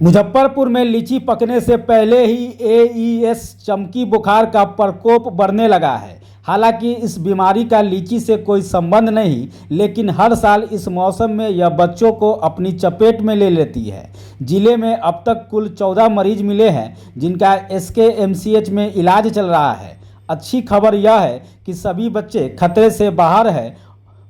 मुजफ्फरपुर में लीची पकने से पहले ही एईएस चमकी बुखार का प्रकोप बढ़ने लगा है। हालांकि इस बीमारी का लीची से कोई संबंध नहीं, लेकिन हर साल इस मौसम में यह बच्चों को अपनी चपेट में ले लेती है। जिले में अब तक कुल 14 मरीज मिले हैं, जिनका एसकेएमसीएच में इलाज चल रहा है। अच्छी खबर यह है कि सभी बच्चे खतरे से बाहर हैं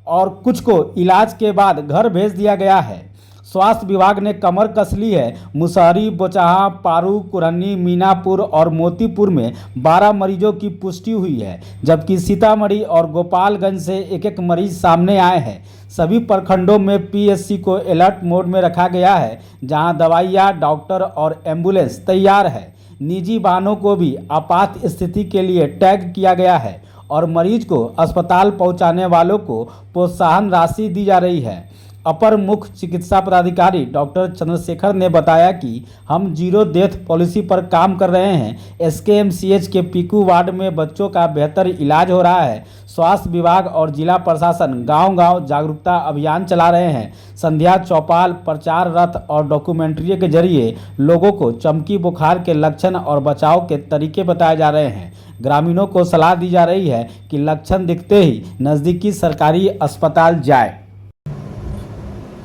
और कुछ को इलाज के बाद घर भेज दिया गया है। स्वास्थ्य विभाग ने कमर कस ली है। मुसहरी, बोचहां, पारू, कुरहनी, मीनापुर और मोतीपुर में 12 मरीजों की पुष्टि हुई है, जबकि सीतामढ़ी और गोपालगंज से एक एक मरीज सामने आए हैं। सभी प्रखंडों में पीएचसी को अलर्ट मोड में रखा गया है, जहां दवाइयां, डॉक्टर और एम्बुलेंस तैयार है। निजी वाहनों को भी आपात स्थिति के लिए टैग किया गया है और मरीज को अस्पताल पहुंचाने वालों को प्रोत्साहन राशि दी जा रही है। अपर मुख्य चिकित्सा पदाधिकारी डॉक्टर चंद्रशेखर ने बताया कि हम जीरो डेथ पॉलिसी पर काम कर रहे हैं। एसकेएमसीएच के पीकू वार्ड में बच्चों का बेहतर इलाज हो रहा है। स्वास्थ्य विभाग और जिला प्रशासन गांव-गांव जागरूकता अभियान चला रहे हैं। संध्या चौपाल, प्रचार रथ और डॉक्यूमेंट्री के जरिए लोगों को चमकी बुखार के लक्षण और बचाव के तरीके बताए जा रहे हैं। ग्रामीणों को सलाह दी जा रही है कि लक्षण दिखते ही नज़दीकी सरकारी अस्पताल जाए।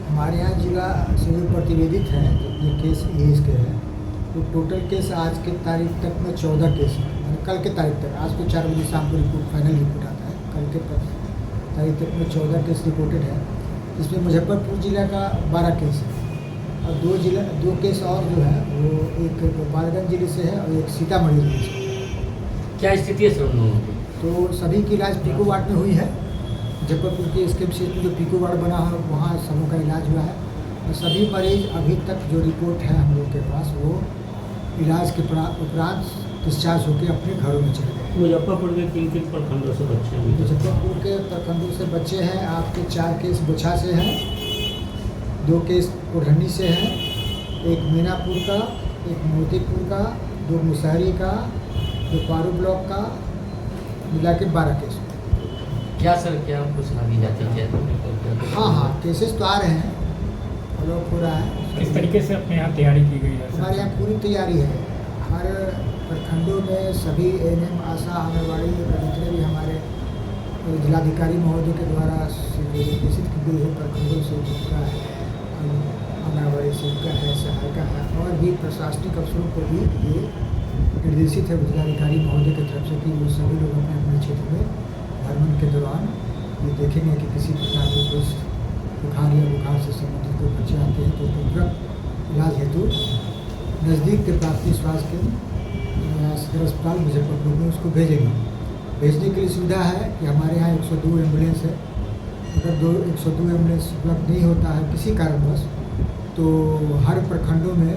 हमारे यहाँ जिला से जो प्रतिवेदित हैं ये केस एज के हैं, तो टोटल केस आज के तारीख तक में 14 केस हैं। मतलब कल के तारीख तक, आज को 4 बजे शाम को रिपोर्ट फाइनल रिपोर्ट आता है। कल के तारीख तक में 14 केस रिपोर्टेड है। इसमें मुजफ्फरपुर जिला का 12 केस है और दो केस और जो है वो एक गोपालगंज जिले से है और एक सीतामढ़ी जिले से है। क्या स्थिति है सब लोगों की? तो सभी की इलाज पीको वार्ड में हुई है। मुजफ्फरपुर के एसकेएमसीएच में जो पीको वार्ड बना है वहाँ सबों का इलाज हुआ है और सभी मरीज अभी तक जो रिपोर्ट है हम लोग के पास वो इलाज के उपरांत डिस्चार्ज होकर अपने घरों में चले गए। मुजफ्फरपुर के किन प्रखंडों से बच्चे हैं? मुजफ्फरपुर के प्रखंडों से बच्चे हैं आपके 4 केस बोछा से हैं, 2 केस कुरहनी से हैं, एक मीनापुर का, एक मोतीपुर का, 2 मुसहरी का, 2 पारू ब्लॉक का, मिला के 12 केस। क्या सर, क्या कुछ लगी जाती है? हाँ, केसेस तो आ रहे हैं, फॉलो हो रहा है। किस तरीके से अपने यहाँ तैयारी की गई है? हमारे यहाँ पूरी तैयारी है। हर प्रखंडों में सभी एएनएम, आशा, आंगनबाड़ी जितने भी हमारे जिलाधिकारी महोदय के द्वारा निर्देशित की गई है, प्रखंडों से जिनका है, आंगनबाड़ी सेविका है, सहायिका है और भी प्रशासनिक अफसरों को भी ये निर्देशित है जिलाधिकारी महोदय की तरफ से कि वो सभी लोग अपने अपने क्षेत्र में भ्रमण के दौरान ये देखेंगे कि किसी प्रकार के कुछ बुखार या बुखार से संबंधित कोई बच्चे आते हैं तो तुरंत इलाज हेतु नज़दीक के प्राथमिक स्वास्थ्य केंद्र सदर अस्पताल मुजफ्फरपुर में उसको भेजेंगे। भेजने के लिए सुविधा है कि हमारे यहाँ 102 एम्बुलेंस है। अगर 102 एम्बुलेंस उपलब्ध नहीं होता है किसी कारणवश, तो हर प्रखंडों में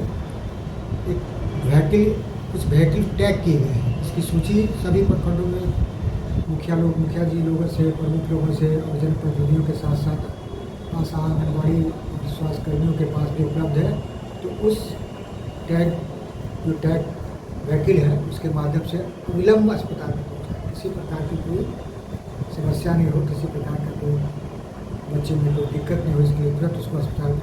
एक कुछ व्हीकल टैग किए गए हैं। इसकी सूची सभी प्रखंडों में मुखिया जी लोगों से, प्रमुख लोगों से और जनप्रतिनिधियों के साथ साथ आशा, आंगनबाड़ी और स्वास्थ्य कर्मियों के पास भी उपलब्ध है। तो उस जो टैग व्हीकल है उसके माध्यम से विलम्ब अस्पताल में पहुँचाए। किसी प्रकार की कोई समस्या नहीं हो, किसी प्रकार का कोई बच्चे में कोई दिक्कत नहीं हो, इसके लिए तुरंत उसको अस्पताल में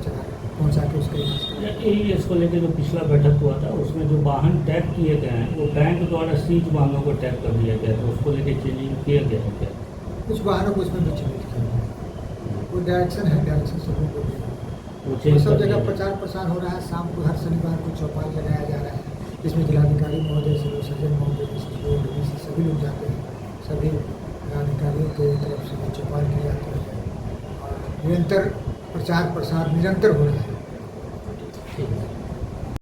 पहुँचा के उसका इलाज करें। इसको लेकर जो पिछला बैठक हुआ था उसमें जो वाहन टैग किए गए हैं वो बैंक द्वारा सीज वाहनों को टैग कर दिया गया था, उसको लेकर चेंजिंग किया गया है क्या? कुछ वाहनों को इसमें भी चिन्हित किया गया है। वो डायरेक्शन है, डायरेक्शन सबको को वो सब जगह प्रचार प्रसार हो रहा है। शाम को हर शनिवार को चौपाल लगाया जा रहा है, जिसमें जिलाधिकारी महोदय, सिविल सर्जन महोदय, सभी लोग जाते हैं। सभी जिलाधिकारियों के तरफ से चौपाल किया जाता है और निरंतर प्रचार प्रसार निरंतर हो रहा है।